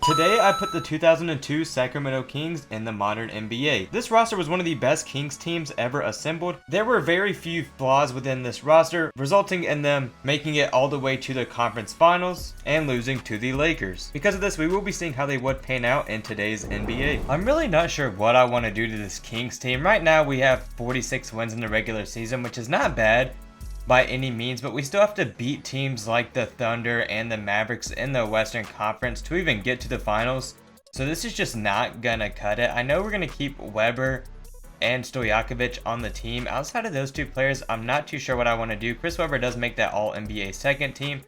Today I put the 2002 Sacramento Kings in the modern NBA. This roster was one of the best Kings teams ever assembled. There were very few flaws within this roster, resulting in them making it all the way to the conference finals and losing to the Lakers. Because of this, we will be seeing how they would pan out in today's NBA. I'm really not sure what I want to do to this Kings team. Right now we have 46 wins in the regular season, which is not bad by any means, but we still have to beat teams like the Thunder and the Mavericks in the Western Conference to even get to the finals. So this is just not gonna cut it. I know we're gonna keep Weber and Stojakovic on the team. Outside of those two players, I'm not too sure what I want to do. Chris Weber does make that All-NBA second team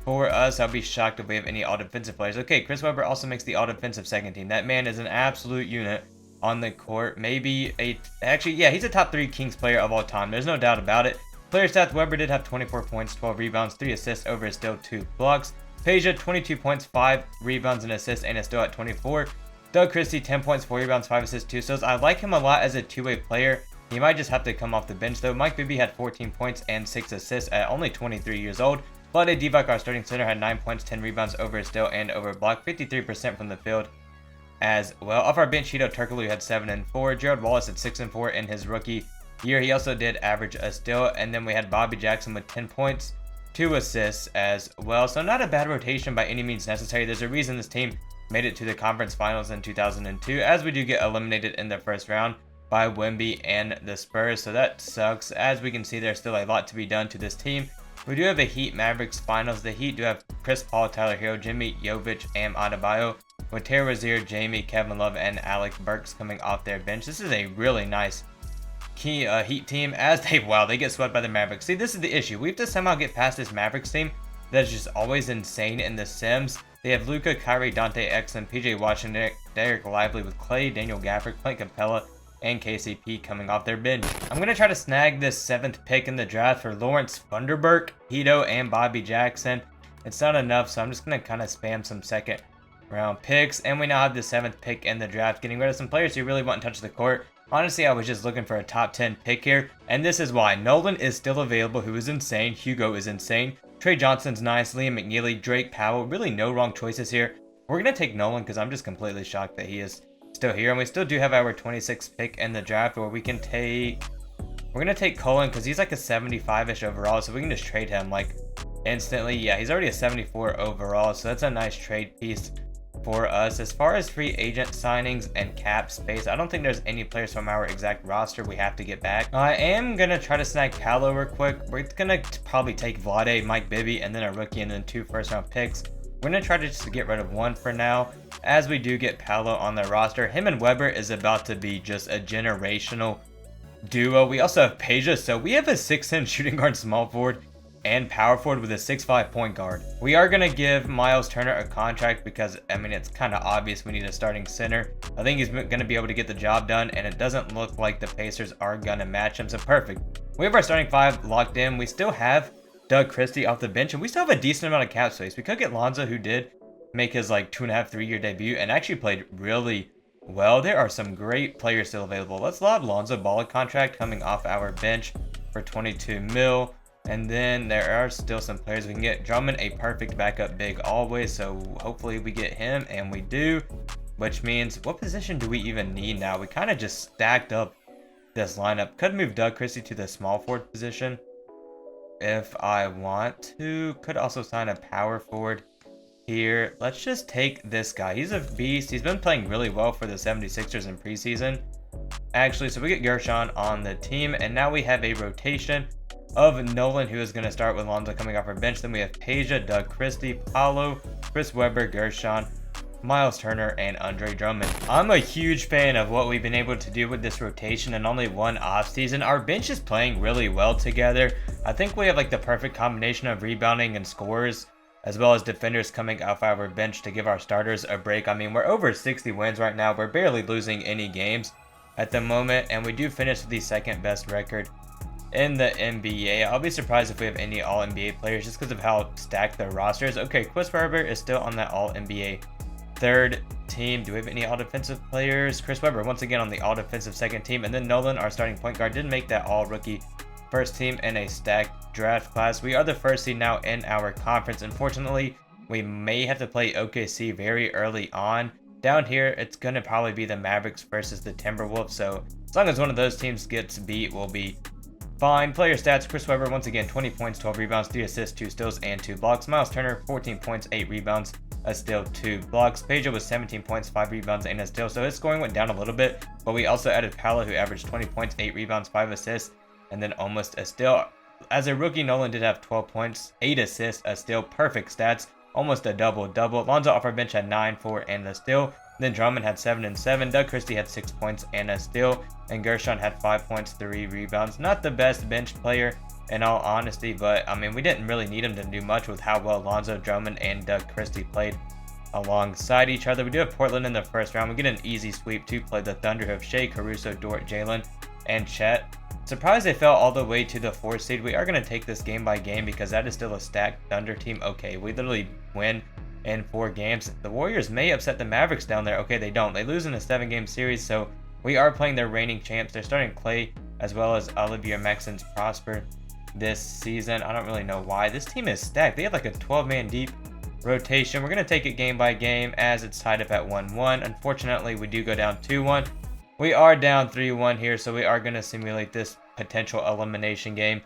for us. I'll be shocked if we have any all-defensive players. Okay, Chris Weber also makes the all-defensive second team. That man is an absolute unit on the court. Maybe he's a top 3 Kings player of all time. There's no doubt about it. Player stats: Weber did have 24 points, 12 rebounds, 3 assists over a steal, 2 blocks. Peja, 22 points, 5 rebounds and assists, and a steal at 24. Doug Christie, 10 points, 4 rebounds, 5 assists, 2 steals. I like him a lot as a two-way player. He might just have to come off the bench though. Mike Bibby had 14 points and 6 assists at only 23 years old. Vlade Divac, our starting center, had 9 points, 10 rebounds, over a steal, and over a block. 53% from the field as well. Off our bench, Hedo Turkoglu had 7 and 4. Gerald Wallace had 6 and 4 in his rookie year. He also did average a steal. And then we had Bobby Jackson with 10 points, 2 assists as well. So not a bad rotation by any means necessary. There's a reason this team made it to the conference finals in 2002, as we do get eliminated in the first round by Wemby and the Spurs. So that sucks. As we can see, there's still a lot to be done to this team. We do have a Heat Mavericks finals. The Heat do have Chris Paul, Tyler Hero, Jimmy Jovic, and Adebayo, with Terry Rozier, Jamie, Kevin Love, and Alec Burks coming off their bench. This is a really nice Heat team, as they get swept by the Mavericks. See, this is the issue. We have to somehow get past this Mavericks team that's just always insane in the Sims. They have Luka, Kyrie, Dante Exum, PJ Washington, Derek Lively with Clay, Daniel Gafford, Clint Capella, and KCP coming off their bench. I'm going to try to snag this 7th pick in the draft for Lawrence Funderburk, Hedo, and Bobby Jackson. It's not enough, so I'm just going to kind of spam some second round picks. And we now have the 7th pick in the draft, getting rid of some players who really want to touch the court. Honestly, I was just looking for a top 10 pick here, and this is why. Nolan is still available, who is insane. Hugo is insane. Trey Johnson's nice. Liam McNeely, Drake Powell. Really no wrong choices here. We're going to take Nolan because I'm just completely shocked that he is still here. And we still do have our 26th pick in the draft, where we can take... We're going to take Cullen because he's like a 75-ish overall, so we can just trade him like instantly. Yeah, he's already a 74 overall, so that's a nice trade piece for us. As far as free agent signings and cap space, I don't think there's any players from our exact roster we have to get back. I am gonna try to snag Paolo real quick. We're gonna probably take Vlade, Mike Bibby, and then a rookie, and then 2 first-round picks. We're gonna try to just get rid of 1 for now, as we do get Paolo on the roster. Him and Weber is about to be just a generational duo. We also have Peja, so we have a 6'10" shooting guard, small forward, and power forward with a 6'5" point guard. We are going to give Miles Turner a contract because, I mean, it's kind of obvious we need a starting center. I think he's going to be able to get the job done, and it doesn't look like the Pacers are going to match him, so perfect. We have our starting 5 locked in. We still have Doug Christie off the bench, and we still have a decent amount of cap space. We could get Lonzo, who did make his like 2.5, 3-year debut and actually played really well. There are some great players still available. Let's lob Lonzo Ball a contract coming off our bench for 22 mil. And then there are still some players we can get. Drummond, a perfect backup big always, so hopefully we get him, and we do. Which means, what position do we even need now? We kind of just stacked up this lineup. Could move Doug Christie to the small forward position if I want to. Could also sign a power forward here. Let's just take this guy. He's a beast. He's been playing really well for the 76ers in preseason, actually. So we get Gershon on the team, and now we have a rotation of Nolan, who is going to start with Lonzo coming off our bench. Then we have Peja, Doug Christie, Paolo, Chris Webber, Gershon, Miles Turner, and Andre Drummond. I'm a huge fan of what we've been able to do with this rotation in only 1 offseason. Our bench is playing really well together. I think we have like the perfect combination of rebounding and scorers, as well as defenders coming off our bench to give our starters a break. I mean, we're over 60 wins right now. We're barely losing any games at the moment, and we do finish with the 2nd best record in the NBA. I'll be surprised if we have any All-NBA players just because of how stacked their roster is. Okay, Chris Webber is still on that All-NBA 3rd team. Do we have any All-Defensive players? Chris Webber once again on the All-Defensive 2nd team. And then Nolan, our starting point guard, did make that All-Rookie 1st team in a stacked draft class. We are the 1st seed now in our conference. Unfortunately, we may have to play OKC very early on. Down here, it's going to probably be the Mavericks versus the Timberwolves. So as long as one of those teams gets beat, we'll be fine. Player stats, Chris Webber, once again, 20 points, 12 rebounds, 3 assists, 2 steals, and 2 blocks. Miles Turner, 14 points, 8 rebounds, a steal, 2 blocks. Peja was 17 points, 5 rebounds, and a steal. So his scoring went down a little bit, but we also added Paolo, who averaged 20 points, 8 rebounds, 5 assists, and then almost a steal. As a rookie, Nolan did have 12 points, 8 assists, a steal, perfect stats, almost a double-double. Lonzo off our bench had 9, 4, and a steal. Then Drummond had 7 and 7. Doug Christie had 6 points and a steal. And Gershon had 5 points, 3 rebounds. Not the best bench player in all honesty, but I mean, we didn't really need him to do much with how well Lonzo, Drummond, and Doug Christie played alongside each other. We do have Portland in the first round. We get an easy sweep to play the Thunder, who have Shea, Caruso, Dort, Jalen, and Chet. Surprised they fell all the way to the 4th seed. We are going to take this game by game because that is still a stacked Thunder team. Okay, we literally win in 4 games. The Warriors may upset the Mavericks down there. Okay, they don't. They lose in a 7-game series, so we are playing their reigning champs. They're starting Clay as well as Olivier Maxence Prosper this season. I don't really know why. This team is stacked. They have like a 12-man deep rotation. We're going to take it game by game as it's tied up at 1-1. Unfortunately, we do go down 2-1. We are down 3-1 here, so we are going to simulate this potential elimination game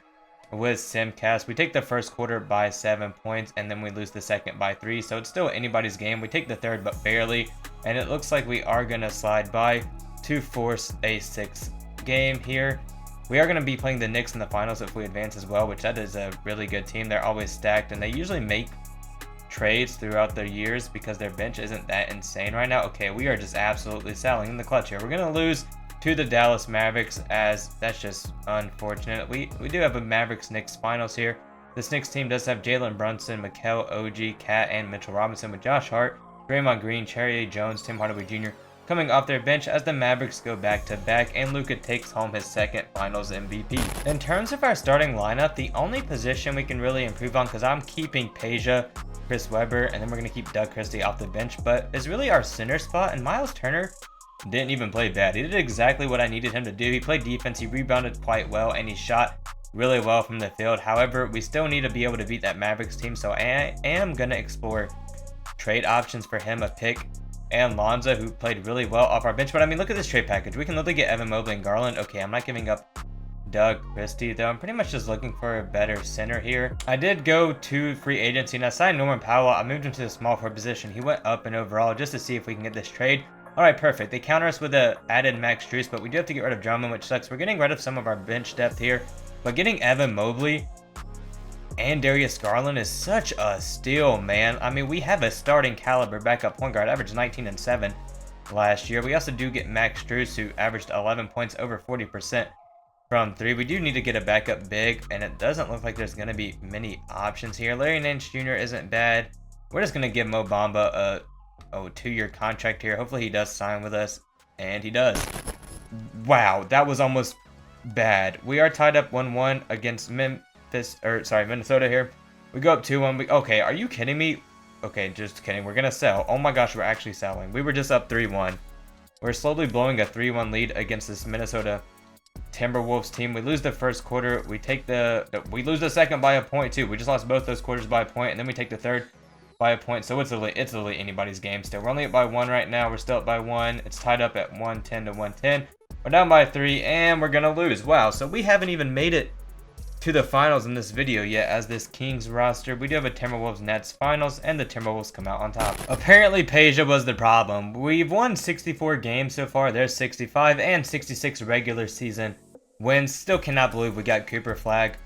with Simcast. We take the first quarter by 7 points, and then we lose the second by 3, so it's still anybody's game. We take the third, but barely, and it looks like we are going to slide by to force a 6th game here. We are going to be playing the Knicks in the finals if we advance as well, which that is a really good team. They're always stacked, and they usually make trades throughout their years because their bench isn't that insane right now. Okay, we are just absolutely selling in the clutch here. We're going to lose to the Dallas Mavericks, as that's just unfortunate. We do have a Mavericks-Knicks finals here. This Knicks team does have Jalen Brunson, Mikal, OG, Cat, and Mitchell Robinson, with Josh Hart, Draymond Green, Cherry Jones, Tim Hardaway Jr. coming off their bench as the Mavericks go back-to-back, and Luka takes home his 2nd finals MVP. In terms of our starting lineup, the only position we can really improve on, because I'm keeping Peja, Chris Webber, and then we're going to keep Doug Christie off the bench, but is really our center spot, and Miles Turner didn't even play bad. He did exactly what I needed him to do. He played defense, he rebounded quite well, and he shot really well from the field. However, we still need to be able to beat that Mavericks team, so I am going to explore trade options for him, a pick, and Lonzo, who played really well off our bench. But I mean, look at this trade package. We can literally get Evan Mobley and Garland. Okay, I'm not giving up Doug Christie, though. I'm pretty much just looking for a better center here. I did go to free agency, and I signed Norman Powell. I moved him to the small forward position. He went up and overall just to see if we can get this trade. All right, perfect. They counter us with a added Max Strus, but we do have to get rid of Drummond, which sucks. We're getting rid of some of our bench depth here, but getting Evan Mobley and Darius Garland is such a steal, man. I mean, we have a starting caliber backup point guard, averaged 19 and 7 last year. We also do get Max Strus, who averaged 11 points, over 40% from 3. We do need to get a backup big, and it doesn't look like there's going to be many options here. Larry Nance Jr. isn't bad. We're just going to give Mo Bamba a 2-year contract here. Hopefully he does sign with us, and he does. Wow, that was almost bad. We are tied up 1-1 against Minnesota here. We go up 2-1. Okay, are you kidding me? Okay, just kidding. We're gonna sell. Oh my gosh, we're actually selling. We were just up 3-1. We're slowly blowing a 3-1 lead against this Minnesota Timberwolves team. We lose the first quarter. We lose the second by a point too. We just lost both those quarters by a point, and then we take the third by a point. So it's literally anybody's game still. We're only up by 1 right now. We're still up by 1. It's tied up at 110 to 110. We're down by 3, and we're gonna lose. Wow, so we haven't even made it to the finals in this video yet as this Kings roster. We do have a Timberwolves Nets finals, and the Timberwolves come out on top. Apparently Peja was the problem. We've won 64 games so far. There's 65 and 66 regular season wins. Still cannot believe we got Cooper Flag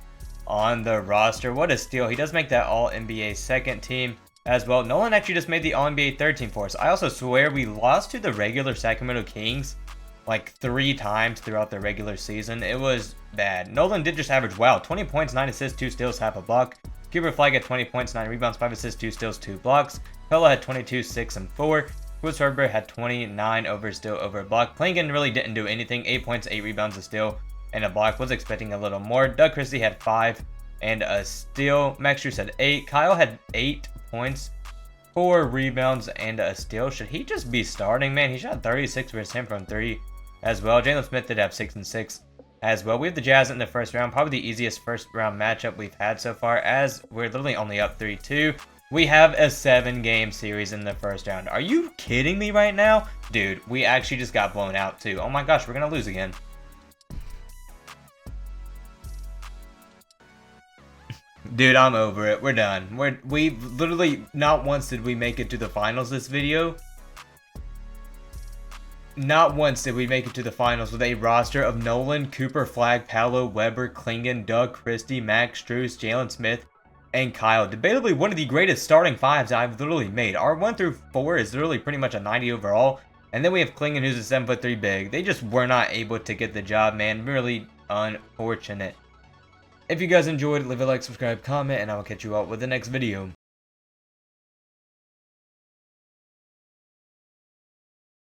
on the roster. What a steal. He does make that All-NBA second team as well. Nolan actually just made the All-NBA third team for us. I also swear we lost to the regular Sacramento Kings like 3 times throughout the regular season. It was bad. Nolan did just average, wow, 20 points, 9 assists, 2 steals, half a block. Cooper Flag had 20 points, 9 rebounds, 5 assists, 2 steals, 2 blocks. Pella had 22, 6, and 4. Chris Webber had 29 over steal, over block. Plankin really didn't do anything. 8 points, 8 rebounds, a steal, and a block. Was expecting a little more. Doug Christie had 5 and a steal. Max Strus had 8. Kyle had 8 points, 4 rebounds, and a steal. Should he just be starting, man? He shot 36% from 3 as well. Jalen Smith did have 6 and 6 as well. We have the Jazz in the first round. Probably the easiest first round matchup we've had so far, as we're literally only up 3-2. We have a 7-game series in the first round. Are you kidding me right now? Dude, we actually just got blown out too. Oh my gosh, we're gonna lose again. Dude, I'm over it. We're done. We literally, not once did we make it to the finals this video. Not once did we make it to the finals with a roster of Nolan, Cooper, Flagg, Paolo, Weber, Klingon, Doug, Christie, Max, Strus, Jalen Smith, and Kyle. Debatably one of the greatest starting fives I've literally made. Our 1 through 4 is literally pretty much a 90 overall. And then we have Klingon, who's a 7'3" big. They just were not able to get the job, man. Really unfortunate. If you guys enjoyed, leave a like, subscribe, comment, and I will catch you all with the next video.